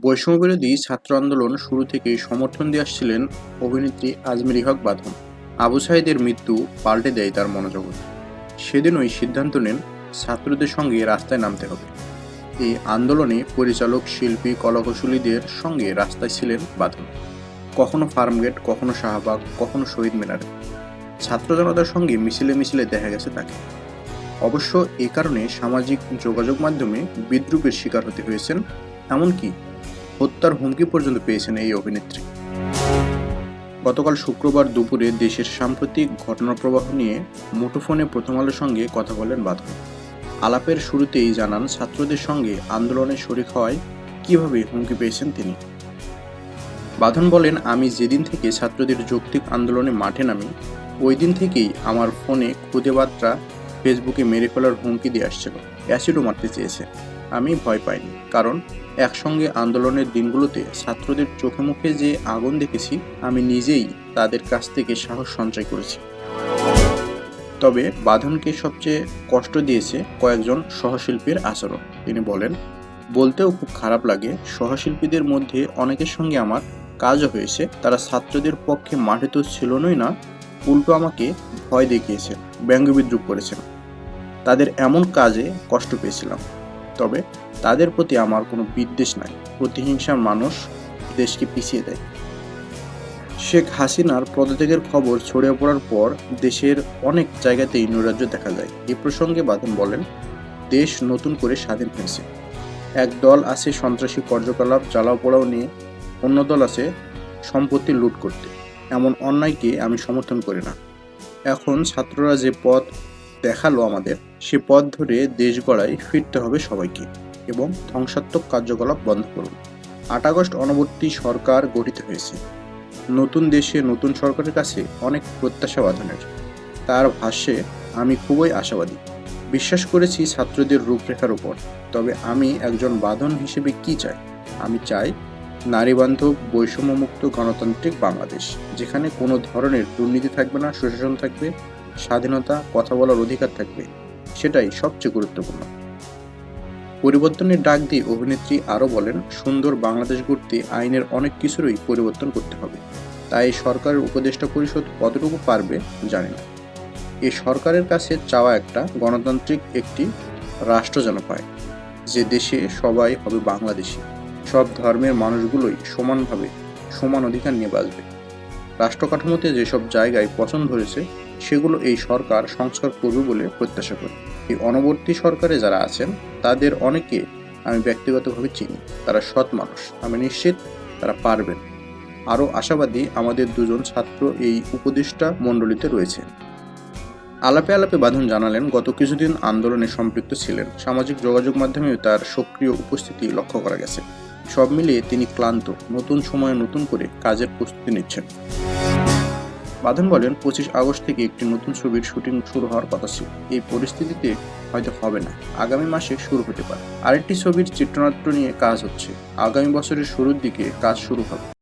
বৈষম্যবিরোধী ছাত্র আন্দোলন শুরু থেকেই সমর্থন দিয়ে আসছিলেন অভিনেত্রী আজমেরী হক বাঁধন। আবু সাঈদের মৃত্যু পাল্টে দেয় তার মনোজগৎ। সেদিনই সিদ্ধান্ত নেন ছাত্রদের সঙ্গে রাস্তায় নামতে হবে। এই আন্দোলনে পরিচালক, শিল্পী, কলাকুশলীদের সঙ্গে রাস্তায় ছিলেন বাঁধন। কখনো ফার্মগেট, কখনো শাহবাগ, কখনো শহীদ মিনারে ছাত্র জনতার সঙ্গে মিছিলে মিছিলে দেখা গেছে তাকে। অবশ্য এই কারণে সামাজিক যোগাযোগ মাধ্যমে বিদ্রূপের শিকার হতে হয়েছেন, এমনকি হত্যার হুমকি পর্যন্ত পেয়েছেন এই অভিনেত্রী। গতকাল শুক্রবার দুপুরে দেশের সাম্প্রতিক ঘটনাপ্রবাহ নিয়ে মুঠোফোনে প্রথম আলোর সঙ্গে কথা বলেন বাঁধন। আলাপের শুরুতেই জানান ছাত্রদের সঙ্গে আন্দোলনে শরিক হওয়ায় কিভাবে হুমকি পেয়েছেন তিনি। বাঁধন বলেন, আমি যেদিন থেকে ছাত্রদের যৌক্তিক আন্দোলনে মাঠে নামি ওই দিন থেকেই আমার ফোনে খুদে বার্তা, ফেসবুকে মেরে ফেলার হুমকি দিয়ে আসছিল, অ্যাসিডও মারতে চেয়েছে। আমি ভয় পাইনি, কারণ একসঙ্গে আন্দোলনের দিনগুলোতে ছাত্রদের চোখে মুখে যে আগুন দেখেছি, আমি নিজেই তাদের কাছ থেকে সাহস সঞ্চয় করেছি। তবে বাঁধনকে সবচেয়ে কষ্ট দিয়েছে কয়েকজন সহশিল্পীর আচরণ। তিনি বলেন, বলতেও খুব খারাপ লাগে, সহশিল্পীদের মধ্যে অনেকের সঙ্গে আমার কাজও হয়েছে। তারা ছাত্রদের পক্ষে মাঠে তো ছিলই না, উল্টো আমাকে ভয় দেখিয়েছে, ব্যঙ্গ বিদ্রূপ করেছেন। তাদের এমন কাজে কষ্ট পেয়েছিলাম। তবে তাদের প্রতি আমার কোনো বিদ্বেষ নাই। প্রতিহিংসার মানুষ দেশকে পিছিয়ে দেয়। শেখ হাসিনার পদত্যাগের খবর ছড়িয়ে পড়ার পর দেশের অনেক জায়গাতেই নৈরাজ্য দেখা যায়। এ প্রসঙ্গে বাঁধন বলেন, দেশ নতুন করে স্বাধীন হয়েছে। এক দল আছে সন্ত্রাসী কার্যকলাপ, জ্বালাও পোড়াও নিয়ে, অন্য দল আছে সম্পত্তি লুট করতে। এমন অন্যায়কে আমি সমর্থন করি না। এখন ছাত্ররা যে পথ দেখালো আমাদের, সে পথ ধরে দেশ গড়ায় ফিরতে হবে সবাইকে, এবং ধ্বংসাত্মক কার্যকলাপ বন্ধ করুন। ৮ আগস্ট অনবর্তী সরকার গঠিত হয়েছে। নতুন দেশে নতুন সরকারের কাছে অনেক প্রত্যাশা বাঁধনের। তার ভাষ্যে আমি খুবই আশাবাদী। বিশ্বাস করেছি ছাত্রদের রূপরেখার উপর। তবে আমি একজন বাঁধন হিসেবে কি চাই? আমি চাই নারীবান্ধব, বৈষম্যমুক্ত গণতান্ত্রিক বাংলাদেশ, যেখানে কোনো ধরনের দুর্নীতি থাকবে না, সুশাসন থাকবে, স্বাধীনতা, কথা বলার অধিকার থাকবে। সেটাই সবচেয়ে গুরুত্বপূর্ণ। পরিবর্তনের ডাক দিয়ে অভিনেত্রী আরও বলেন, সুন্দর বাংলাদেশ গড়তে আইনের অনেক কিছুরই পরিবর্তন করতে হবে। তাই সরকারের উপদেষ্টা পরিষদ কতটুকু পারবে জানি না। এই সরকারের কাছে চাওয়া একটা গণতান্ত্রিক একটি রাষ্ট্র যেন পায়, যে দেশে সবাই হবে বাংলাদেশি, সব ধর্মের মানুষগুলোই সমানভাবে সমান অধিকার নিয়ে বাঁচবে। রাষ্ট্র কাঠামোতে যেসব জায়গায় পছন্দ হয়েছে সেগুলো এই সরকার সংস্কার করবে বলে প্রত্যাশা করি। এই অনবর্তী সরকারে যারা আছেন তাদের অনেকে আমি ব্যক্তিগতভাবে চিনি। তারা সৎ মানুষ, আমি নিশ্চিত তারা পারবেন। আরও আশাবাদী আমাদের দুজন ছাত্র এই উপদেষ্টা মণ্ডলীতে রয়েছে। আলাপে আলাপে বাঁধন জানালেন, গত কিছুদিন আন্দোলনে সম্পৃক্ত ছিলেন। সামাজিক যোগাযোগ মাধ্যমেও তার সক্রিয় উপস্থিতি লক্ষ্য করা গেছে। সব মিলিয়ে তিনি ক্লান্ত, নতুন সময়ে নতুন করে কাজের প্রস্তুতি নিচ্ছেন। বাঁধন বলেন, 25 আগস্ট থেকে একটি নতুন ছবির শুটিং শুরু হওয়ার কথা ছিল। এই পরিস্থিতিতে হয়তো হবে না, আগামী মাসে শুরু হতে পারে। আরেকটি ছবির চিত্রনাট্য নিয়ে কাজ হচ্ছে, আগামী বছরের শুরুর দিকে কাজ শুরু হবে।